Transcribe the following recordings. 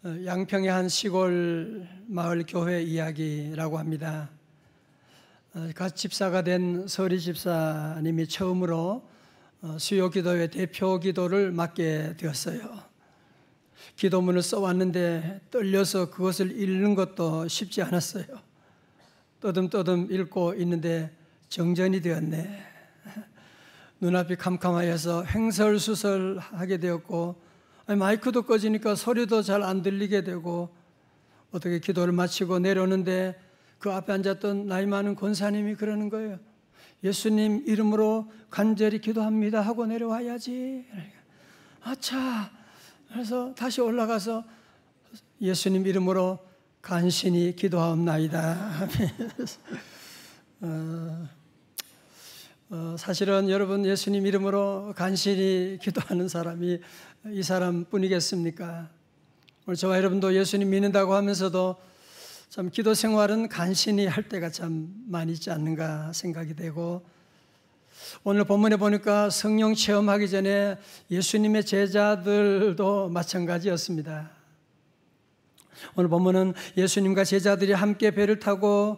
양평의 한 시골 마을 교회 이야기라고 합니다. 갓 집사가 된 서리 집사님이 처음으로 수요 기도회 대표 기도를 맡게 되었어요. 기도문을 써왔는데 떨려서 그것을 읽는 것도 쉽지 않았어요. 떠듬떠듬 읽고 있는데 정전이 되었네. 눈앞이 캄캄하여서 횡설수설하게 되었고, 마이크도 꺼지니까 소리도 잘 안 들리게 되고, 어떻게 기도를 마치고 내려오는데 그 앞에 앉았던 나이 많은 권사님이 그러는 거예요. 예수님 이름으로 간절히 기도합니다 하고 내려와야지. 아차. 그래서 다시 올라가서 예수님 이름으로 간신히 기도하옵나이다. 사실은 여러분, 예수님 이름으로 간신히 기도하는 사람이 이 사람뿐이겠습니까? 오늘 저와 여러분도 예수님 믿는다고 하면서도 참 기도 생활은 간신히 할 때가 참 많이 있지 않는가 생각이 되고, 오늘 본문에 보니까 성령 체험하기 전에 예수님의 제자들도 마찬가지였습니다. 오늘 본문은 예수님과 제자들이 함께 배를 타고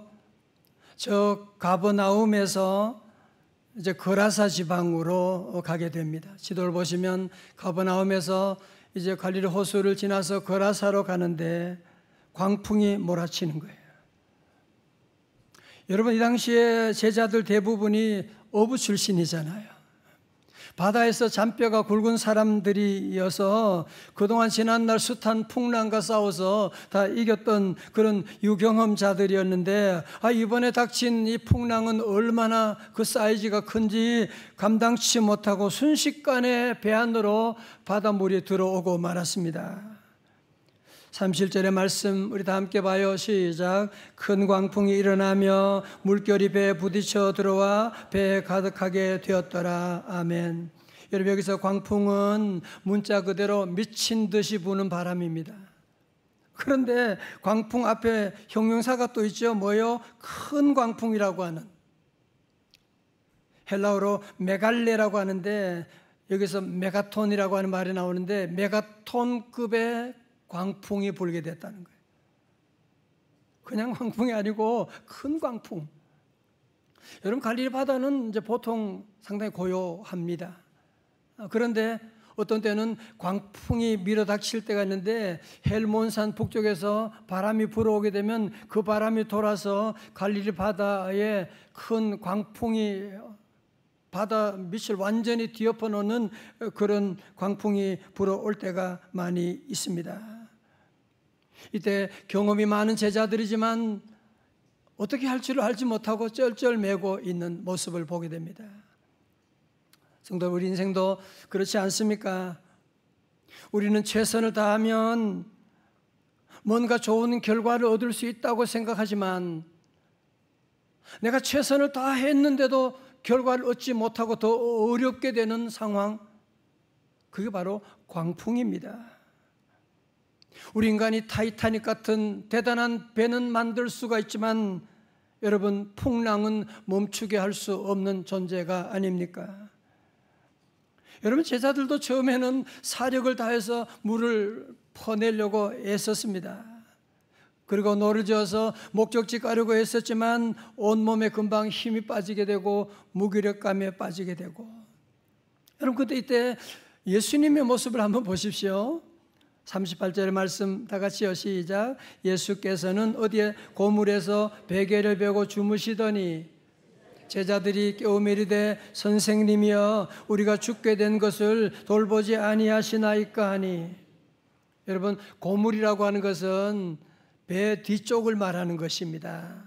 저 가버나움에서 이제 거라사 지방으로 가게 됩니다. 지도를 보시면 가버나움에서 이제 갈릴리 호수를 지나서 거라사로 가는데 광풍이 몰아치는 거예요. 여러분, 이 당시에 제자들 대부분이 어부 출신이잖아요. 바다에서 잔뼈가 굵은 사람들이어서 그동안 지난날 숱한 풍랑과 싸워서 다 이겼던 그런 유경험자들이었는데, 이번에 닥친 이 풍랑은 얼마나 그 사이즈가 큰지 감당치 못하고 순식간에 배 안으로 바닷물이 들어오고 말았습니다. 37절의 말씀 우리 다 함께 봐요. 시작. 큰 광풍이 일어나며 물결이 배에 부딪혀 들어와 배에 가득하게 되었더라. 아멘. 여러분, 여기서 광풍은 문자 그대로 미친 듯이 부는 바람입니다. 그런데 광풍 앞에 형용사가 또 있죠. 뭐요? 큰 광풍이라고 하는, 헬라어로 메갈레라고 하는데 여기서 메가톤이라고 하는 말이 나오는데 메가톤급의 광풍이 불게 됐다는 거예요. 그냥 광풍이 아니고 큰 광풍. 여러분, 갈릴리 바다는 이제 보통 상당히 고요합니다. 그런데 어떤 때는 광풍이 밀어닥칠 때가 있는데, 헬몬산 북쪽에서 바람이 불어오게 되면 그 바람이 돌아서 갈릴리 바다에 큰 광풍이 바다 밑을 완전히 뒤엎어 놓는 그런 광풍이 불어올 때가 많이 있습니다. 이때 경험이 많은 제자들이지만 어떻게 할 줄을 알지 못하고 쩔쩔매고 있는 모습을 보게 됩니다. 성도, 우리 인생도 그렇지 않습니까? 우리는 최선을 다하면 뭔가 좋은 결과를 얻을 수 있다고 생각하지만, 내가 최선을 다했는데도 결과를 얻지 못하고 더 어렵게 되는 상황, 그게 바로 광풍입니다. 우리 인간이 타이타닉 같은 대단한 배는 만들 수가 있지만, 여러분, 풍랑은 멈추게 할 수 없는 존재가 아닙니까? 여러분, 제자들도 처음에는 사력을 다해서 물을 퍼내려고 애썼습니다. 그리고 노를 저어서 목적지 가려고 했었지만 온몸에 금방 힘이 빠지게 되고 무기력감에 빠지게 되고, 여러분, 그때 이때 예수님의 모습을 한번 보십시오. 38절의 말씀 다 같이요. 시작. 예수께서는 어디에 고물에서 베개를 베고 주무시더니 제자들이 깨우며 이르되 선생님이여, 우리가 죽게 된 것을 돌보지 아니하시나이까 하니. 여러분, 고물이라고 하는 것은 배 뒤쪽을 말하는 것입니다.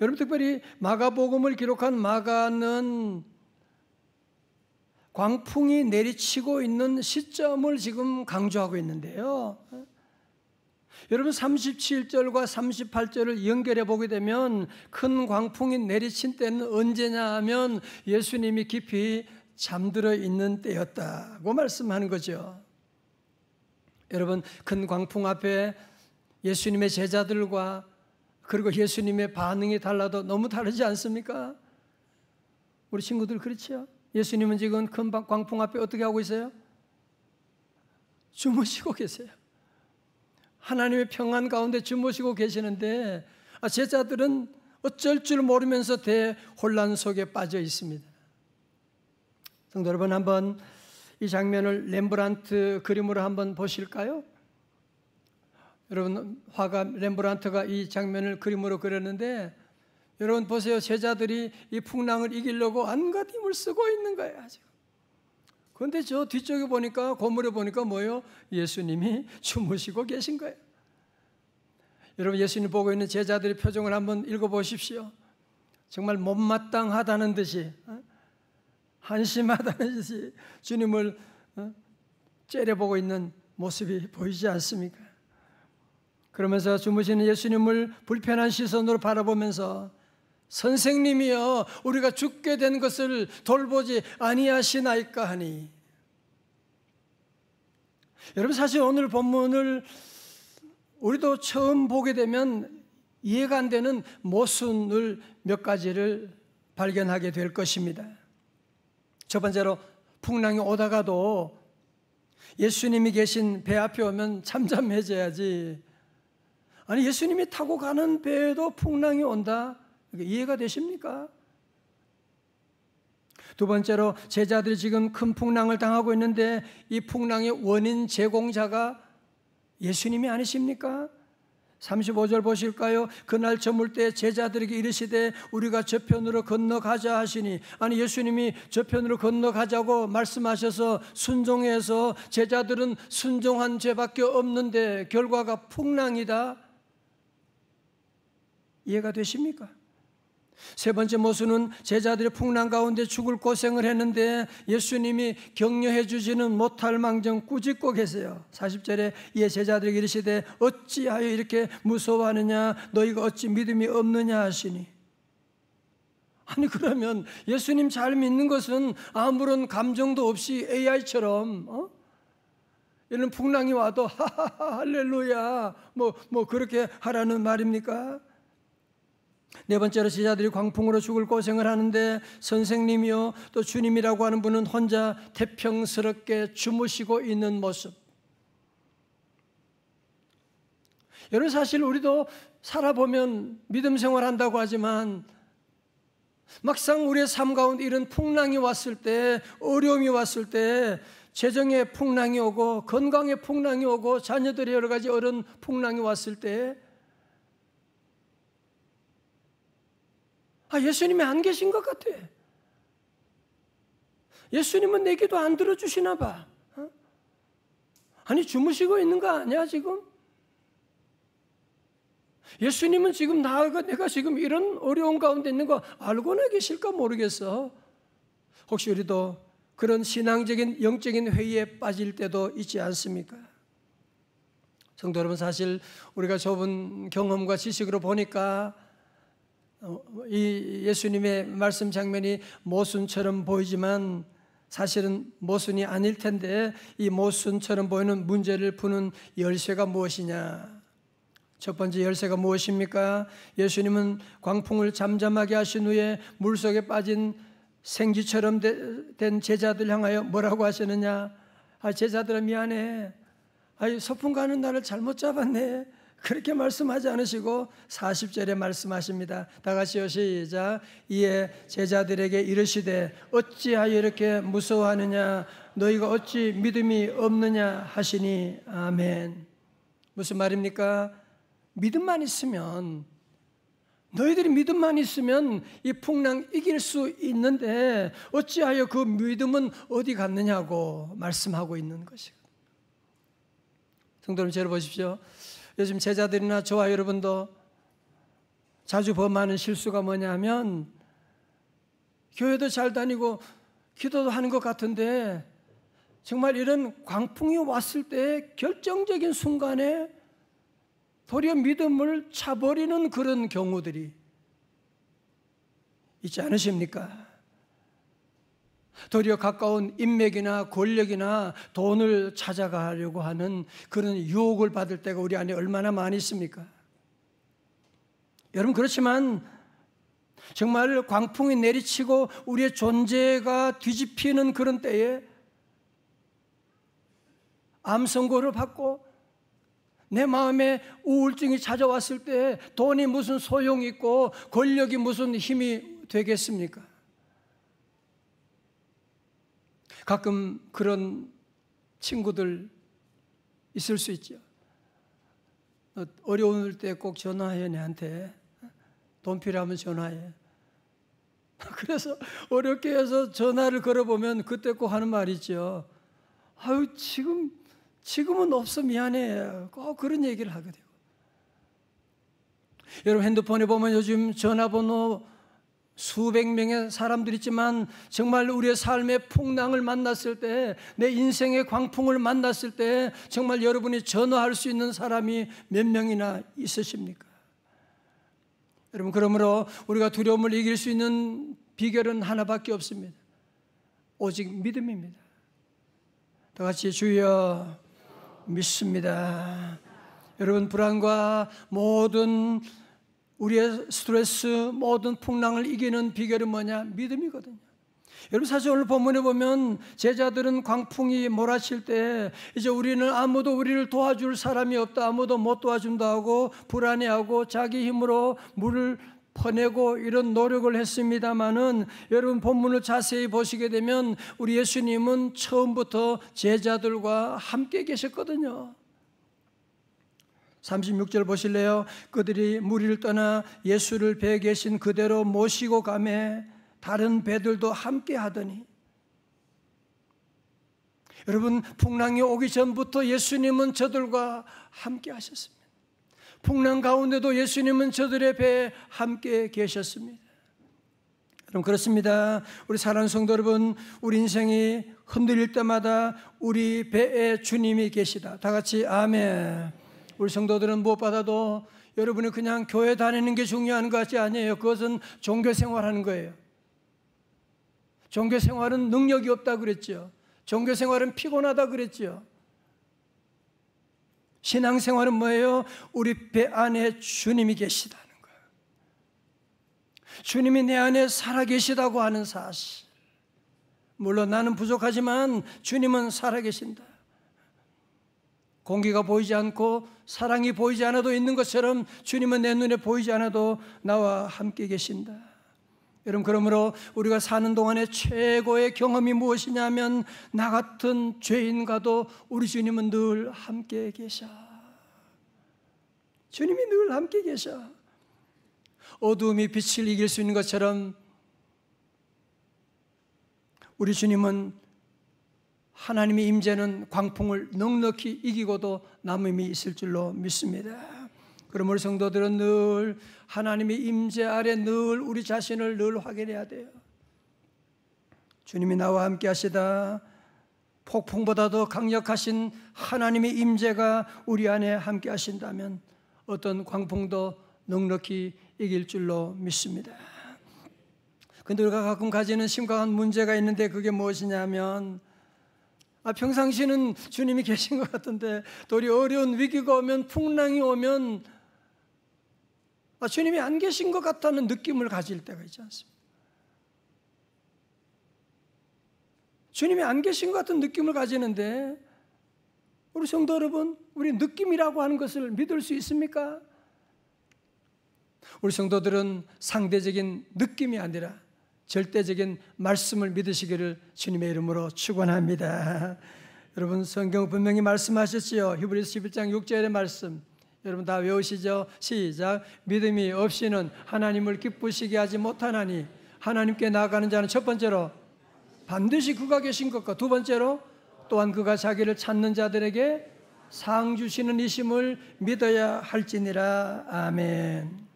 여러분, 특별히 마가복음을 기록한 마가는 광풍이 내리치고 있는 시점을 지금 강조하고 있는데요. 여러분, 37절과 38절을 연결해 보게 되면 큰 광풍이 내리친 때는 언제냐 하면 예수님이 깊이 잠들어 있는 때였다고 말씀하는 거죠. 여러분, 큰 광풍 앞에 예수님의 제자들과 그리고 예수님의 반응이 달라도 너무 다르지 않습니까? 우리 친구들 그렇죠? 예수님은 지금 큰 광풍 앞에 어떻게 하고 있어요? 주무시고 계세요. 하나님의 평안 가운데 주무시고 계시는데 제자들은 어쩔 줄 모르면서 대혼란 속에 빠져 있습니다. 성도 여러분, 한번 이 장면을 렘브란트 그림으로 한번 보실까요? 여러분, 화가 렘브란트가 이 장면을 그림으로 그렸는데 여러분 보세요. 제자들이 이 풍랑을 이기려고 온갖 힘을 쓰고 있는 거예요. 그런데 저 뒤쪽에 보니까, 고물에 보니까 뭐예요? 예수님이 주무시고 계신 거예요. 여러분, 예수님 보고 있는 제자들의 표정을 한번 읽어보십시오. 정말 못마땅하다는 듯이, 한심하다는 듯이 주님을 째려보고 있는 모습이 보이지 않습니까? 그러면서 주무시는 예수님을 불편한 시선으로 바라보면서 선생님이여, 우리가 죽게 된 것을 돌보지 아니하시나이까 하니. 여러분, 사실 오늘 본문을 우리도 처음 보게 되면 이해가 안 되는 모순을 몇 가지를 발견하게 될 것입니다. 첫 번째로, 풍랑이 오다가도 예수님이 계신 배 앞에 오면 잠잠해져야지, 아니 예수님이 타고 가는 배에도 풍랑이 온다? 이해가 되십니까? 두 번째로, 제자들이 지금 큰 풍랑을 당하고 있는데 이 풍랑의 원인 제공자가 예수님이 아니십니까? 35절 보실까요? 그날 저물 때 제자들에게 이르시되 우리가 저편으로 건너가자 하시니, 아니 예수님이 저편으로 건너가자고 말씀하셔서 순종해서 제자들은 순종한 죄밖에 없는데 결과가 풍랑이다? 이해가 되십니까? 세 번째 모순은, 제자들이 풍랑 가운데 죽을 고생을 했는데 예수님이 격려해 주지는 못할 망정 꾸짖고 계세요. 40절에 이에 제자들에게 이르시되 어찌하여 이렇게 무서워하느냐, 너희가 어찌 믿음이 없느냐 하시니. 아니 그러면 예수님 잘 믿는 것은 아무런 감정도 없이 AI처럼 이런 풍랑이 와도 하하하 할렐루야 뭐 그렇게 하라는 말입니까? 네 번째로, 제자들이 광풍으로 죽을 고생을 하는데 선생님이요 또 주님이라고 하는 분은 혼자 태평스럽게 주무시고 있는 모습. 여러분, 사실 우리도 살아보면 믿음 생활한다고 하지만 막상 우리의 삶 가운데 이런 풍랑이 왔을 때, 어려움이 왔을 때, 재정의 풍랑이 오고 건강의 풍랑이 오고 자녀들의 여러 가지 어려운 풍랑이 왔을 때 예수님이 안 계신 것 같아. 예수님은 내 기도 안 들어주시나 봐. 아니 주무시고 있는 거 아니야 지금? 예수님은 지금 내가 지금 이런 어려운 가운데 있는 거 알고나 계실까 모르겠어. 혹시 우리도 그런 신앙적인 영적인 회의에 빠질 때도 있지 않습니까? 성도 여러분, 사실 우리가 좁은 경험과 지식으로 보니까 이 예수님의 말씀 장면이 모순처럼 보이지만 사실은 모순이 아닐 텐데, 이 모순처럼 보이는 문제를 푸는 열쇠가 무엇이냐? 첫 번째 열쇠가 무엇입니까? 예수님은 광풍을 잠잠하게 하신 후에 물속에 빠진 생쥐처럼 된 제자들 향하여 뭐라고 하시느냐? 제자들아 미안해. 소풍 가는 날을 잘못 잡았네. 그렇게 말씀하지 않으시고 40절에 말씀하십니다. 다 같이요, 시작. 이에 제자들에게 이르시되 어찌하여 이렇게 무서워하느냐, 너희가 어찌 믿음이 없느냐 하시니. 아멘. 무슨 말입니까? 믿음만 있으면, 너희들이 믿음만 있으면 이 풍랑 이길 수 있는데 어찌하여 그 믿음은 어디 갔느냐고 말씀하고 있는 것이거든요. 성도 여러분, 저를 보십시오. 요즘 제자들이나 저와 여러분도 자주 범하는 실수가 뭐냐 하면, 교회도 잘 다니고 기도도 하는 것 같은데 정말 이런 광풍이 왔을 때 결정적인 순간에 도리어 믿음을 차버리는 그런 경우들이 있지 않으십니까? 도리어 가까운 인맥이나 권력이나 돈을 찾아가려고 하는 그런 유혹을 받을 때가 우리 안에 얼마나 많이 있습니까? 여러분, 그렇지만 정말 광풍이 내리치고 우리의 존재가 뒤집히는 그런 때에 암 선고를 받고 내 마음에 우울증이 찾아왔을 때 돈이 무슨 소용이 있고 권력이 무슨 힘이 되겠습니까? 가끔 그런 친구들 있을 수 있죠. 어려울 때 꼭 전화해, 내한테. 돈 필요하면 전화해. 그래서 어렵게 해서 전화를 걸어보면 그때 꼭 하는 말이 있죠. 아유, 지금은 없어, 미안해. 꼭 그런 얘기를 하게 돼요. 여러분, 핸드폰에 보면 요즘 전화번호 수백 명의 사람들이 있지만 정말 우리의 삶의 풍랑을 만났을 때, 내 인생의 광풍을 만났을 때 정말 여러분이 전화할 수 있는 사람이 몇 명이나 있으십니까? 여러분, 그러므로 우리가 두려움을 이길 수 있는 비결은 하나밖에 없습니다. 오직 믿음입니다. 다 같이 주여 믿습니다. 여러분, 불안과 모든 우리의 스트레스, 모든 풍랑을 이기는 비결은 뭐냐? 믿음이거든요. 여러분, 사실 오늘 본문에 보면 제자들은 광풍이 몰아칠 때 이제 우리는 아무도 우리를 도와줄 사람이 없다, 아무도 못 도와준다 하고 불안해하고 자기 힘으로 물을 퍼내고 이런 노력을 했습니다마는, 여러분 본문을 자세히 보시게 되면 우리 예수님은 처음부터 제자들과 함께 계셨거든요. 36절 보실래요? 그들이 무리를 떠나 예수를 배에 계신 그대로 모시고 가매 다른 배들도 함께 하더니. 여러분, 풍랑이 오기 전부터 예수님은 저들과 함께 하셨습니다. 풍랑 가운데도 예수님은 저들의 배에 함께 계셨습니다. 여러분, 그렇습니다. 우리 사랑하는 성도 여러분, 우리 인생이 흔들릴 때마다 우리 배에 주님이 계시다. 다 같이 아멘. 우리 성도들은 무엇보다도 여러분이 그냥 교회 다니는 게 중요한 것이 아니에요. 그것은 종교생활하는 거예요. 종교생활은 능력이 없다 그랬죠. 종교생활은 피곤하다 그랬죠. 신앙생활은 뭐예요? 우리 배 안에 주님이 계시다는 거예요. 주님이 내 안에 살아계시다고 하는 사실. 물론 나는 부족하지만 주님은 살아계신다. 공기가 보이지 않고 사랑이 보이지 않아도 있는 것처럼 주님은 내 눈에 보이지 않아도 나와 함께 계신다. 여러분, 그러므로 우리가 사는 동안에 최고의 경험이 무엇이냐면 나 같은 죄인과도 우리 주님은 늘 함께 계셔. 주님이 늘 함께 계셔. 어두움이 빛을 이길 수 있는 것처럼 우리 주님은 하나님의 임재는 광풍을 넉넉히 이기고도 남음이 있을 줄로 믿습니다. 그러므로 우리 성도들은 늘 하나님의 임재 아래 늘 우리 자신을 늘 확인해야 돼요. 주님이 나와 함께 하시다. 폭풍보다도 강력하신 하나님의 임재가 우리 안에 함께 하신다면 어떤 광풍도 넉넉히 이길 줄로 믿습니다. 그런데 우리가 가끔 가지는 심각한 문제가 있는데 그게 무엇이냐면, 평상시는 주님이 계신 것 같은데 도리 어려운 위기가 오면, 풍랑이 오면 주님이 안 계신 것 같다는 느낌을 가질 때가 있지 않습니까? 주님이 안 계신 것 같은 느낌을 가지는데, 우리 성도 여러분, 우리 느낌이라고 하는 것을 믿을 수 있습니까? 우리 성도들은 상대적인 느낌이 아니라 절대적인 말씀을 믿으시기를 주님의 이름으로 축원합니다. 여러분, 성경 분명히 말씀하셨지요. 히브리서 11장 6절의 말씀 여러분 다 외우시죠? 시작. 믿음이 없이는 하나님을 기쁘시게 하지 못하나니 하나님께 나아가는 자는 첫 번째로 반드시 그가 계신 것과 두 번째로 또한 그가 자기를 찾는 자들에게 상 주시는 이심을 믿어야 할지니라. 아멘.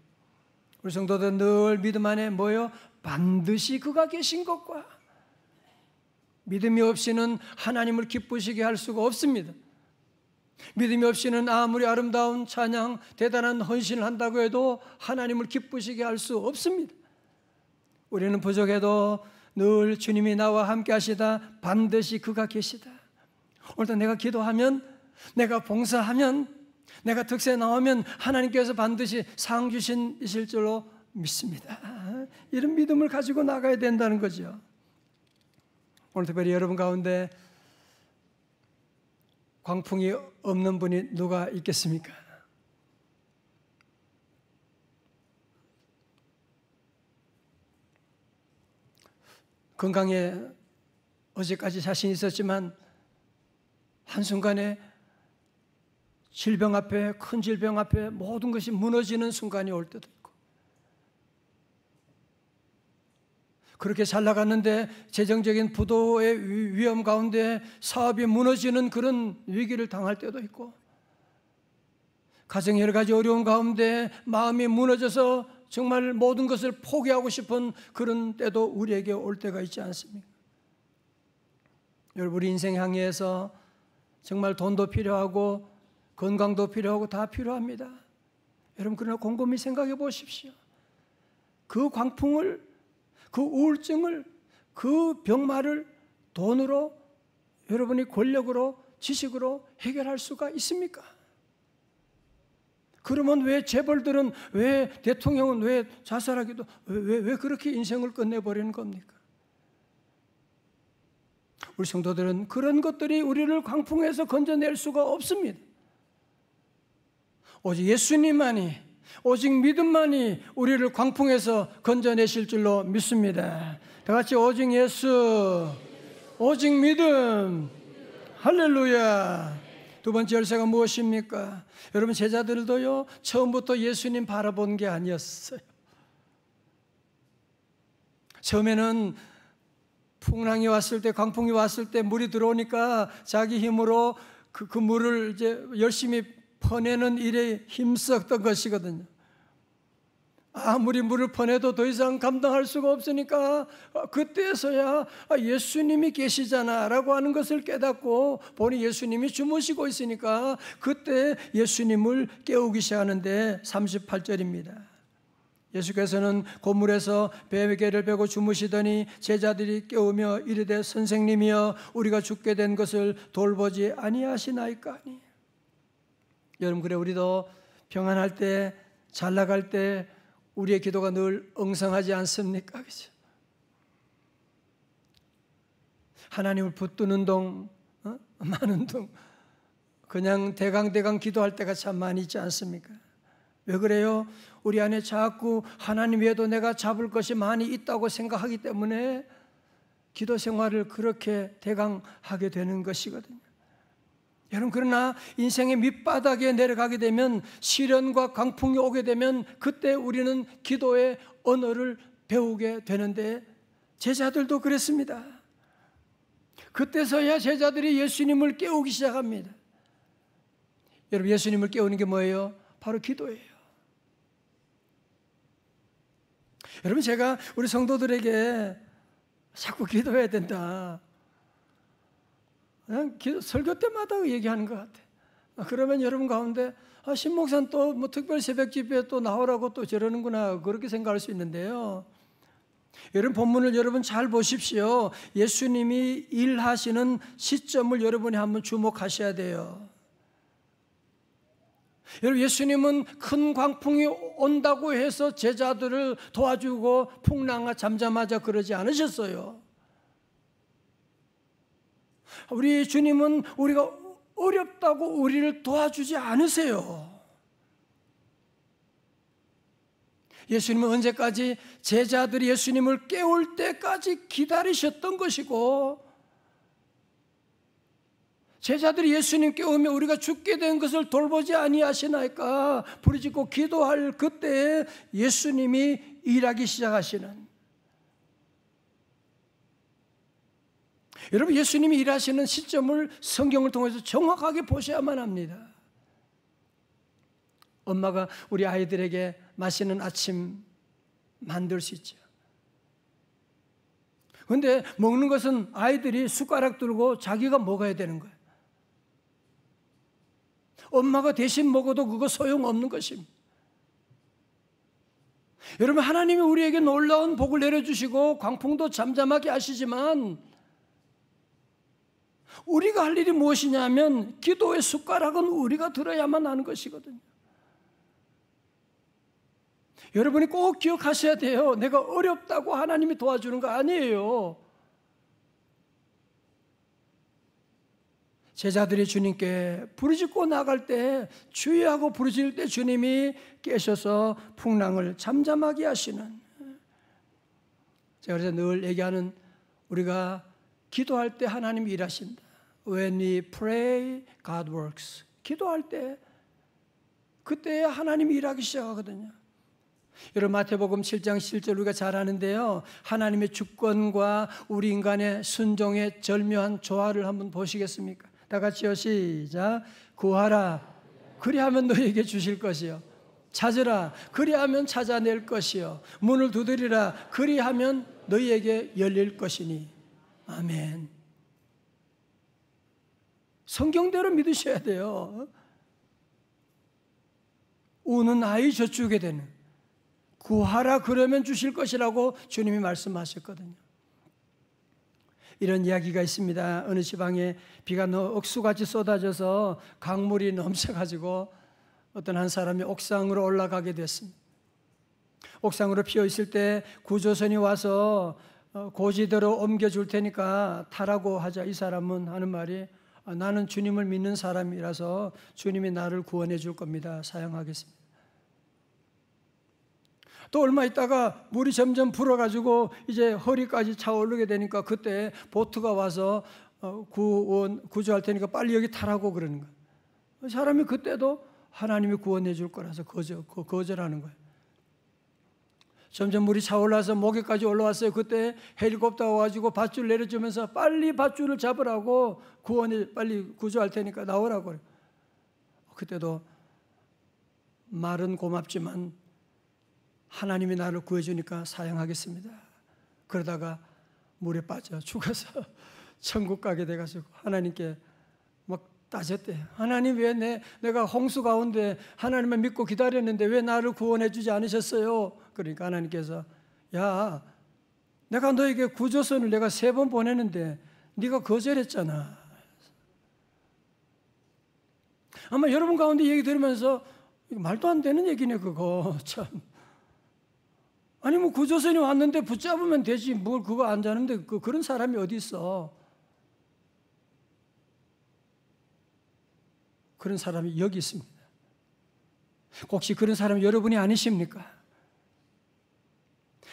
우리 성도들 늘 믿음 안에 뭐요? 반드시 그가 계신 것과, 믿음이 없이는 하나님을 기쁘시게 할 수가 없습니다. 믿음이 없이는 아무리 아름다운 찬양, 대단한 헌신을 한다고 해도 하나님을 기쁘시게 할 수 없습니다. 우리는 부족해도 늘 주님이 나와 함께 하시다. 반드시 그가 계시다. 오늘도 내가 기도하면, 내가 봉사하면, 내가 득세 나오면 하나님께서 반드시 상 주시실 줄로 믿습니다. 이런 믿음을 가지고 나가야 된다는 거죠. 오늘 특별히 여러분 가운데 광풍이 없는 분이 누가 있겠습니까? 건강에 어제까지 자신 있었지만 한순간에 질병 앞에, 큰 질병 앞에 모든 것이 무너지는 순간이 올 때도 있고, 그렇게 잘 나갔는데 재정적인 부도의 위험 가운데 사업이 무너지는 그런 위기를 당할 때도 있고, 가정 여러 가지 어려운 가운데 마음이 무너져서 정말 모든 것을 포기하고 싶은 그런 때도 우리에게 올 때가 있지 않습니까? 여러분, 우리 인생 항해에서 정말 돈도 필요하고 건강도 필요하고 다 필요합니다. 여러분, 그러나 곰곰이 생각해 보십시오. 그 광풍을, 그 우울증을, 그 병마를 돈으로, 여러분이 권력으로, 지식으로 해결할 수가 있습니까? 그러면 왜 재벌들은, 왜 대통령은 왜 자살하기도, 왜 그렇게 인생을 끝내버리는 겁니까? 우리 성도들은 그런 것들이 우리를 광풍에서 건져낼 수가 없습니다. 오직 예수님만이, 오직 믿음만이 우리를 광풍에서 건져내실 줄로 믿습니다. 다 같이 오직 예수, 오직 믿음, 할렐루야. 두 번째 열쇠가 무엇입니까? 여러분, 제자들도요, 처음부터 예수님 바라본 게 아니었어요. 처음에는 풍랑이 왔을 때, 광풍이 왔을 때 물이 들어오니까 자기 힘으로 그 물을 이제 열심히 퍼내는 일에 힘썼던 것이거든요. 아무리 물을 퍼내도 더 이상 감당할 수가 없으니까 그때서야 예수님이 계시잖아 라고 하는 것을 깨닫고, 보니 예수님이 주무시고 있으니까 그때 예수님을 깨우기 시작하는데 38절입니다. 예수께서는 고물에서 베개를 베고 주무시더니 제자들이 깨우며 이르되 선생님이여 우리가 죽게 된 것을 돌보지 아니하시나이까 하니. 여러분, 그래 우리도 평안할 때, 잘 나갈 때 우리의 기도가 늘 엉성하지 않습니까? 그죠? 하나님을 붙드는 동, 많은 동, 그냥 대강 기도할 때가 참 많이 있지 않습니까? 왜 그래요? 우리 안에 자꾸 하나님 외에도 내가 잡을 것이 많이 있다고 생각하기 때문에 기도 생활을 그렇게 대강하게 되는 것이거든요. 여러분, 그러나 인생의 밑바닥에 내려가게 되면, 시련과 강풍이 오게 되면 그때 우리는 기도의 언어를 배우게 되는데, 제자들도 그랬습니다. 그때서야 제자들이 예수님을 깨우기 시작합니다. 여러분, 예수님을 깨우는 게 뭐예요? 바로 기도예요. 여러분, 제가 우리 성도들에게 자꾸 기도해야 된다, 그냥 설교 때마다 얘기하는 것 같아. 그러면 여러분 가운데 신목사는 또 뭐 특별 새벽 집회에 또 나오라고 또 저러는구나, 그렇게 생각할 수 있는데요. 여러분, 본문을 여러분 잘 보십시오. 예수님이 일하시는 시점을 여러분이 한번 주목하셔야 돼요. 여러분, 예수님은 큰 광풍이 온다고 해서 제자들을 도와주고 풍랑아 잠잠하자 그러지 않으셨어요. 우리 주님은 우리가 어렵다고 우리를 도와주지 않으세요. 예수님은 언제까지? 제자들이 예수님을 깨울 때까지 기다리셨던 것이고, 제자들이 예수님 깨우며 우리가 죽게 된 것을 돌보지 아니하시나이까 부르짖고 기도할 그때에 예수님이 일하기 시작하시는, 여러분, 예수님이 일하시는 시점을 성경을 통해서 정확하게 보셔야만 합니다. 엄마가 우리 아이들에게 맛있는 아침 만들 수 있죠. 그런데 먹는 것은 아이들이 숟가락 들고 자기가 먹어야 되는 거예요. 엄마가 대신 먹어도 그거 소용없는 것입니다. 여러분, 하나님이 우리에게 놀라운 복을 내려주시고 광풍도 잠잠하게 하시지만, 우리가 할 일이 무엇이냐면 기도의 숟가락은 우리가 들어야만 하는 것이거든요. 여러분이 꼭 기억하셔야 돼요. 내가 어렵다고 하나님이 도와주는 거 아니에요. 제자들이 주님께 부르짖고 나갈 때, 주여 하고 부르짖을 때 주님이 깨셔서 풍랑을 잠잠하게 하시는, 제가 그래서 늘 얘기하는, 우리가 기도할 때 하나님이 일하신다. When we pray, God works. 기도할 때, 그때 하나님이 일하기 시작하거든요. 여러분, 마태복음 7장 7절 우리가 잘 아는데요, 하나님의 주권과 우리 인간의 순종의 절묘한 조화를 한번 보시겠습니까? 다 같이요, 시작. 구하라, 그리하면 너에게 주실 것이요. 찾으라, 그리하면 찾아낼 것이요. 문을 두드리라, 그리하면 너희에게 열릴 것이니. 아멘. 성경대로 믿으셔야 돼요. 우는 아이 젖주게 되는, 구하라 그러면 주실 것이라고 주님이 말씀하셨거든요. 이런 이야기가 있습니다. 어느 지방에 비가 억수같이 쏟아져서 강물이 넘쳐가지고 어떤 한 사람이 옥상으로 올라가게 됐습니다. 옥상으로 피어 있을 때 구조선이 와서 고지대로 옮겨줄 테니까 타라고 하자, 이 사람은 하는 말이, 나는 주님을 믿는 사람이라서 주님이 나를 구원해 줄 겁니다. 사용하겠습니다. 또 얼마 있다가 물이 점점 불어가지고 이제 허리까지 차오르게 되니까 그때 보트가 와서 구조할 테니까 빨리 여기 타라고 그러는 거예요. 사람이 그때도 하나님이 구원해 줄 거라서 거절하는 거예요. 점점 물이 차올라서 목에까지 올라왔어요. 그때 헬리콥터가 와가지고 밧줄 내려주면서 빨리 밧줄을 잡으라고, 빨리 구조할 테니까 나오라고 그래요. 그때도 말은 고맙지만 하나님이 나를 구해주니까 사양하겠습니다. 그러다가 물에 빠져 죽어서 천국 가게 돼가지고 하나님께 막 따졌대. 하나님, 왜 내가 홍수 가운데 하나님을 믿고 기다렸는데 왜 나를 구원해 주지 않으셨어요? 그러니까 하나님께서, 야, 내가 너에게 구조선을 내가 3번 보내는데 네가 거절했잖아. 아마 여러분 가운데 얘기 들으면서 말도 안 되는 얘기네 그거. 참. 아니 뭐 구조선이 왔는데 붙잡으면 되지 뭘 그거 안 자는데 그런 사람이 어디 있어. 그런 사람이 여기 있습니다. 혹시 그런 사람이 여러분이 아니십니까?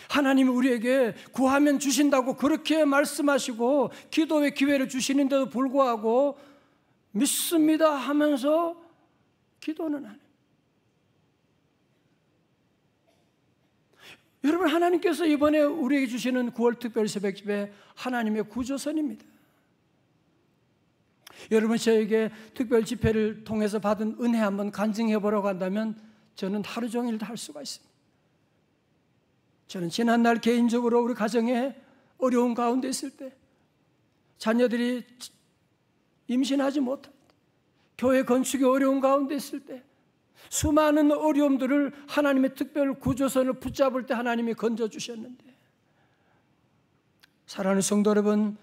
하나님이 우리에게 구하면 주신다고 그렇게 말씀하시고 기도의 기회를 주시는데도 불구하고 믿습니다 하면서 기도는 안 해요. 여러분, 하나님께서 이번에 우리에게 주시는 9월 특별 새벽집회 하나님의 구조선입니다. 여러분, 저에게 특별 집회를 통해서 받은 은혜 한번 간증해 보라고 한다면 저는 하루 종일 다 할 수가 있습니다. 저는 지난날 개인적으로 우리 가정에 어려운 가운데 있을 때, 자녀들이 임신하지 못할 때, 교회 건축이 어려운 가운데 있을 때, 수많은 어려움들을 하나님의 특별 구조선을 붙잡을 때 하나님이 건져주셨는데, 사랑하는 성도 여러분,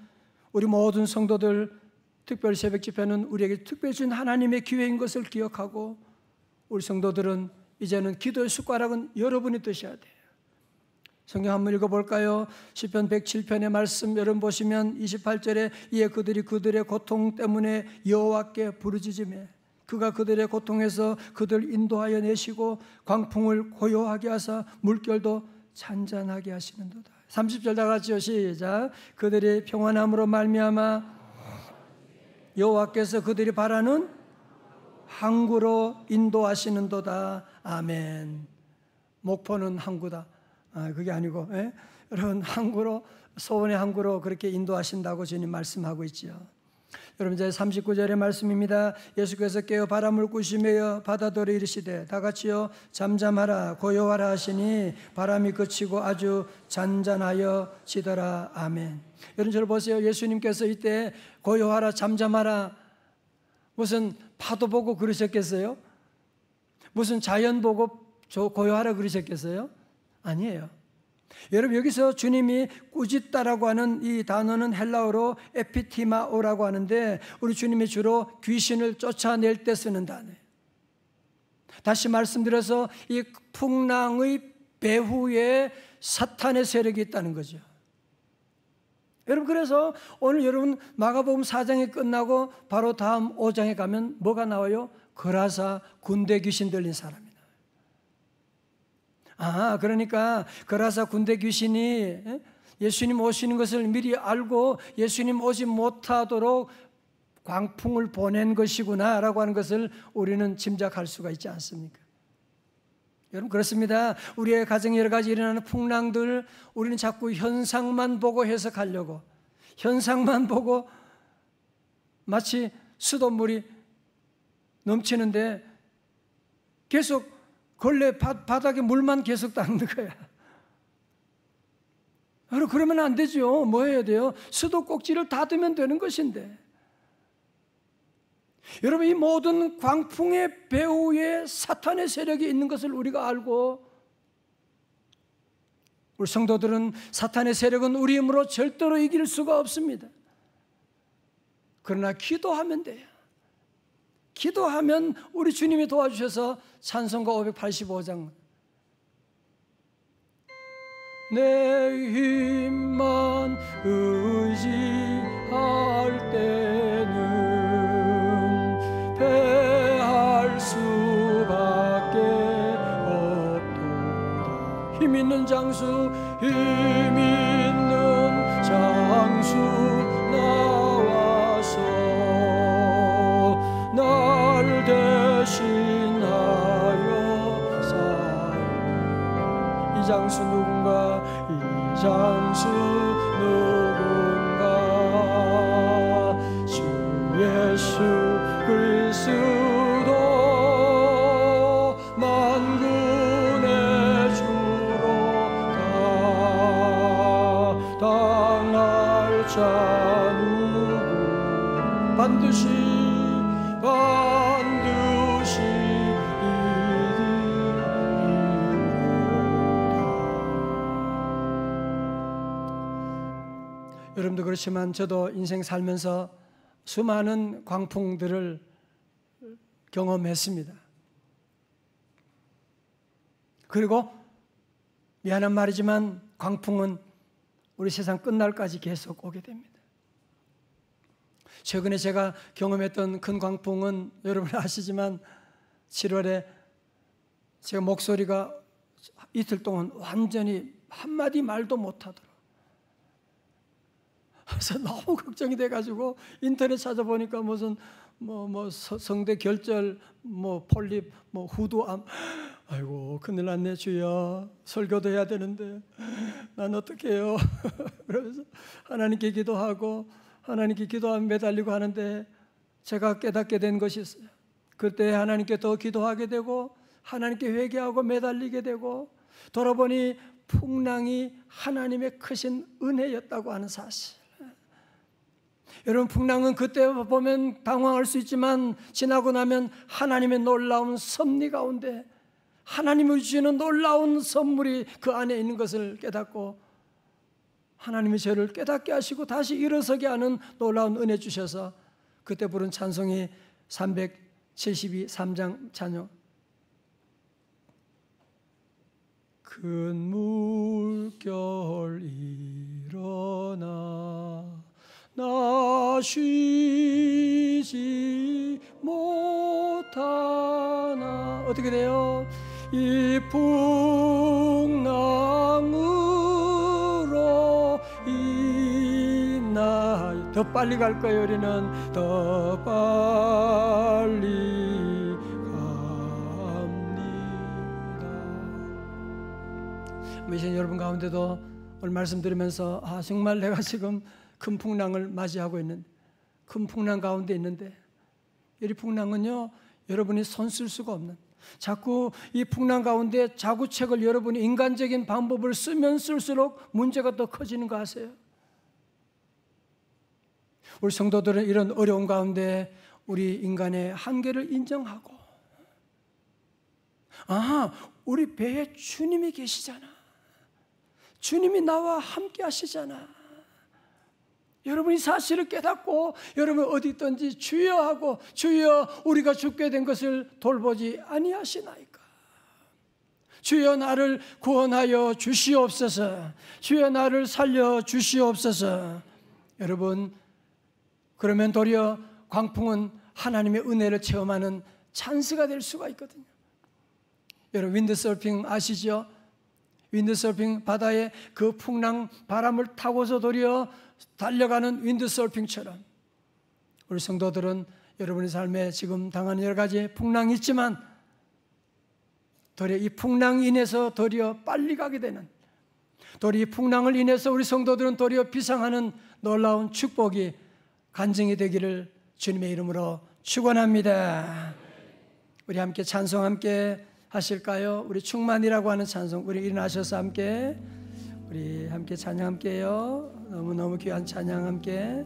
우리 모든 성도들 특별 새벽 집회는 우리에게 특별히 준 하나님의 기회인 것을 기억하고, 우리 성도들은 이제는 기도의 숟가락은 여러분이 드셔야 돼요. 성경 한번 읽어볼까요? 시편 107편의 말씀 여러분 보시면 28절에 이에 그들이 그들의 고통 때문에 여호와께 부르짖으며 그가 그들의 고통에서 그들 인도하여 내시고 광풍을 고요하게 하사 물결도 잔잔하게 하시는도다. 30절 다 같이요, 시작. 그들이 평안함으로 말미암아 여호와께서 그들이 바라는 항구로 인도하시는도다. 아멘. 목포는 항구다. 그게 아니고, 여러분, 항구로, 소원의 항구로 그렇게 인도하신다고 주님 말씀하고 있지요. 여러분, 이제 39절의 말씀입니다. 예수께서 깨어 바람을 꾸시며 바다더러 이르시되 다 같이요, 잠잠하라 고요하라 하시니 바람이 그치고 아주 잔잔하여 지더라. 아멘. 여러분, 저를 보세요. 예수님께서 이때 고요하라 잠잠하라, 무슨 파도 보고 그러셨겠어요? 무슨 자연 보고 고요하라 그러셨겠어요? 아니에요. 여러분, 여기서 주님이 꾸짖다라고 하는 이 단어는 헬라어로 에피티마오라고 하는데, 우리 주님이 주로 귀신을 쫓아낼 때 쓰는 단어예요. 다시 말씀드려서 이 풍랑의 배후에 사탄의 세력이 있다는 거죠. 여러분, 그래서 오늘 여러분 마가복음 4장이 끝나고 바로 다음 5장에 가면 뭐가 나와요? 거라사 군대 귀신 들린 사람이다. 그러니까 거라사 군대 귀신이 예수님 오시는 것을 미리 알고 예수님 오지 못하도록 광풍을 보낸 것이구나 라고 하는 것을 우리는 짐작할 수가 있지 않습니까? 여러분, 그렇습니다. 우리의 가정에 여러 가지 일어나는 풍랑들, 우리는 자꾸 현상만 보고 해석하려고, 현상만 보고 마치 수돗물이 넘치는데 계속 걸레 바닥에 물만 계속 닦는 거야. 여러분, 그러면 안 되죠. 뭐 해야 돼요? 수도꼭지를 닫으면 되는 것인데. 여러분, 이 모든 광풍의 배후에 사탄의 세력이 있는 것을 우리가 알고, 우리 성도들은 사탄의 세력은 우리 힘으로 절대로 이길 수가 없습니다. 그러나 기도하면 돼요. 기도하면 우리 주님이 도와주셔서 찬송가 585장, 내 힘만 의지할 때는 패할 수밖에 없도다. 힘 있는 장수, 힘 있는 장수 나와서 날 대신하여 살리. 이 장수 누군가? 이 장수 누군가? 주 예수 그리스도 만군의 주로다. 당할 자 누구? 반드시 이기리로다. 여러분도 그렇지만 저도 인생 살면서 수많은 광풍들을 경험했습니다. 그리고 미안한 말이지만 광풍은 우리 세상 끝날까지 계속 오게 됩니다. 최근에 제가 경험했던 큰 광풍은 여러분 아시지만 7월에 제가 목소리가 이틀 동안 완전히 한마디 말도 못하더라고요. 그래서 너무 걱정이 돼가지고 인터넷 찾아보니까 무슨 성대 결절, 폴립, 후두암. 아이고, 큰일 났네 주여. 설교도 해야 되는데 난 어떻게 해요? 그러면서 하나님께 기도하고 하나님께 기도하며 매달리고 하는데 제가 깨닫게 된 것이 있어요. 그때 하나님께 더 기도하게 되고 하나님께 회개하고 매달리게 되고 돌아보니 풍랑이 하나님의 크신 은혜였다고 하는 사실. 여러분, 풍랑은 그때 보면 당황할 수 있지만 지나고 나면 하나님의 놀라운 섭리 가운데 하나님이 주시는 놀라운 선물이 그 안에 있는 것을 깨닫고 하나님이 저를 깨닫게 하시고 다시 일어서게 하는 놀라운 은혜 주셔서 그때 부른 찬송이 372 3장 찬양, 큰 물결 일어나 나 쉬지 못하나. 어떻게 돼요? 이 풍랑으로 인하여. 더 빨리 갈 거예요. 우리는 더 빨리 갑니다. 미션 여러분 가운데도 오늘 말씀 들으면서 정말 내가 지금 큰 풍랑을 맞이하고 있는, 큰 풍랑 가운데 있는데, 이 풍랑은요 여러분이 손 쓸 수가 없는, 자꾸 이 풍랑 가운데 자구책을 여러분이 인간적인 방법을 쓰면 쓸수록 문제가 더 커지는 거 아세요? 우리 성도들은 이런 어려운 가운데 우리 인간의 한계를 인정하고, 우리 배에 주님이 계시잖아, 주님이 나와 함께 하시잖아. 여러분이 사실을 깨닫고 여러분 어디 있든지 주여 하고, 주여 우리가 죽게 된 것을 돌보지 아니하시나이까. 주여 나를 구원하여 주시옵소서. 주여 나를 살려 주시옵소서. 여러분, 그러면 도리어 광풍은 하나님의 은혜를 체험하는 찬스가 될 수가 있거든요. 여러분, 윈드서핑 아시죠? 윈드서핑, 바다에 그 풍랑 바람을 타고서 도리어 달려가는 윈드서핑처럼 우리 성도들은 여러분의 삶에 지금 당하는 여러 가지 풍랑이 있지만 도리어 이 풍랑이 인해서 도리어 빨리 가게 되는, 도리어 이 풍랑을 인해서 우리 성도들은 도리어 비상하는 놀라운 축복이 간증이 되기를 주님의 이름으로 축원합니다. 우리 함께 찬송 함께 하실까요? 우리 충만이라고 하는 찬송, 우리 일어나셔서 함께 우리 함께 찬양 함께요. 너무너무 귀한 찬양 함께.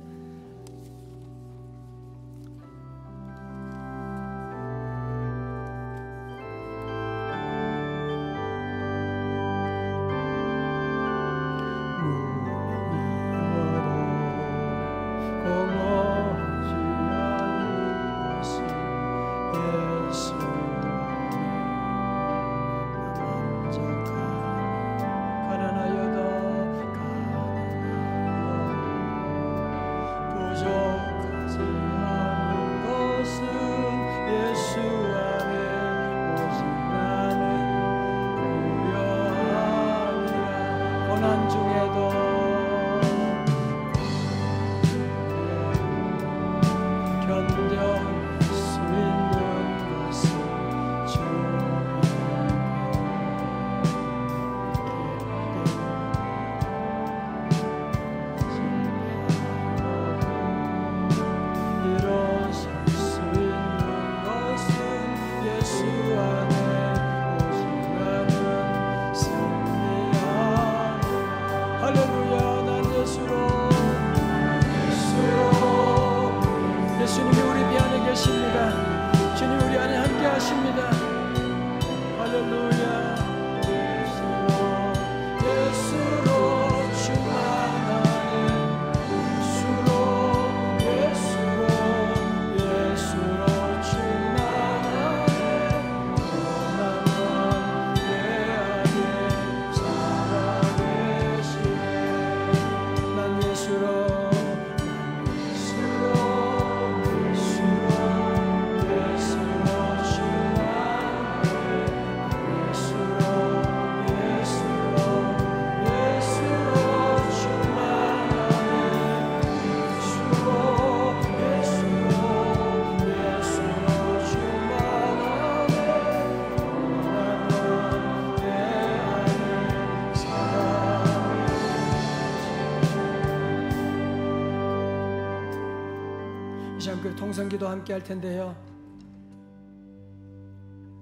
통성기도 함께 할 텐데요.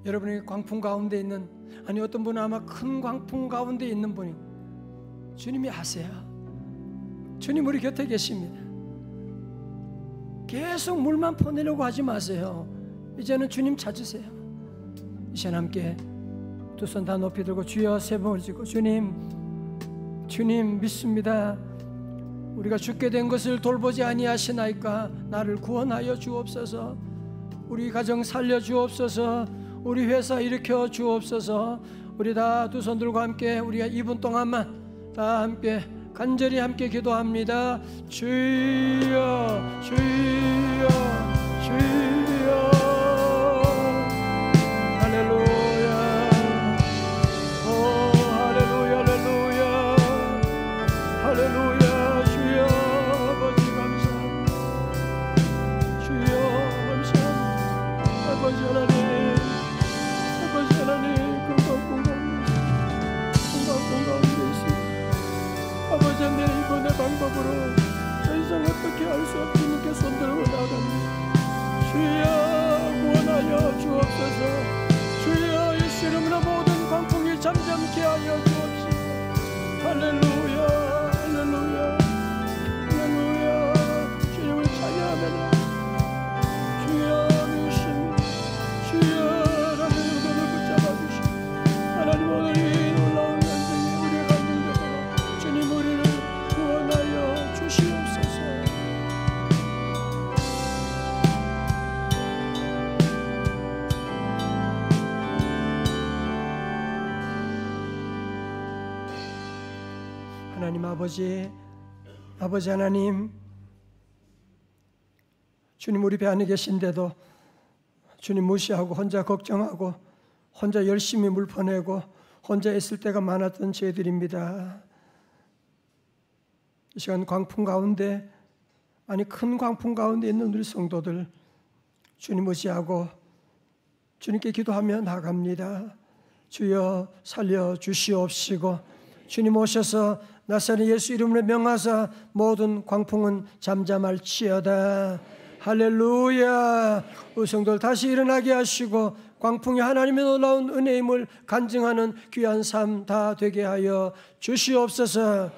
여러분이 광풍 가운데 있는, 아니 어떤 분은 아마 큰 광풍 가운데 있는 분이 주님이 아세요. 주님 우리 곁에 계십니다. 계속 물만 퍼내려고 하지 마세요. 이제는 주님 찾으세요. 이 시간 함께 두 손 다 높이 들고 주여 세 번을 짓고 주님 믿습니다. 우리가 죽게 된 것을 돌보지 아니하시나이까. 나를 구원하여 주옵소서. 우리 가정 살려 주옵소서. 우리 회사 일으켜 주옵소서. 우리 다 두 손 들고 함께 우리가 2분 동안만 다 함께 간절히 함께 기도합니다. 주여 주여 주여. 할렐루야. 오 할렐루야 할렐루야 할렐루야. 아버지 하나님, 건강가운데 있습니다. 아버지 내 이번의 방법으로 더 이상 어떻게 할 수 없이 주님께 손들고 나갑니다. 주여 구원하여 주옵소서. 주여 예수 이름으로 모든 광풍이 잠잠케 하여 주옵소서. 할렐루야 할렐루야 할렐루야. 주님을 찬양합니다. 주여 하나님 오늘 이 놀라운 간증에 우리가 간증되도록 주님 우리를 구원하여 주시옵소서. 하나님 아버지 하나님 주님 우리 배 안에 계신데도 주님 무시하고 혼자 걱정하고 혼자 열심히 물 퍼내고 혼자 있을 때가 많았던 저희들입니다. 이 시간 광풍 가운데, 아니 큰 광풍 가운데 있는 우리 성도들 주님 의지하고 주님께 기도하며 나갑니다. 주여 살려 주시옵시고 주님 오셔서 나사렛 예수 이름으로 명하사 모든 광풍은 잠잠할지어다. 할렐루야. 우리 성도들 다시 일어나게 하시고 광풍이 하나님의 놀라운 은혜의 힘을 간증하는 귀한 삶 다 되게 하여 주시옵소서.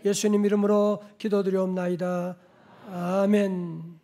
예수님 이름으로 기도드리옵나이다. 아멘.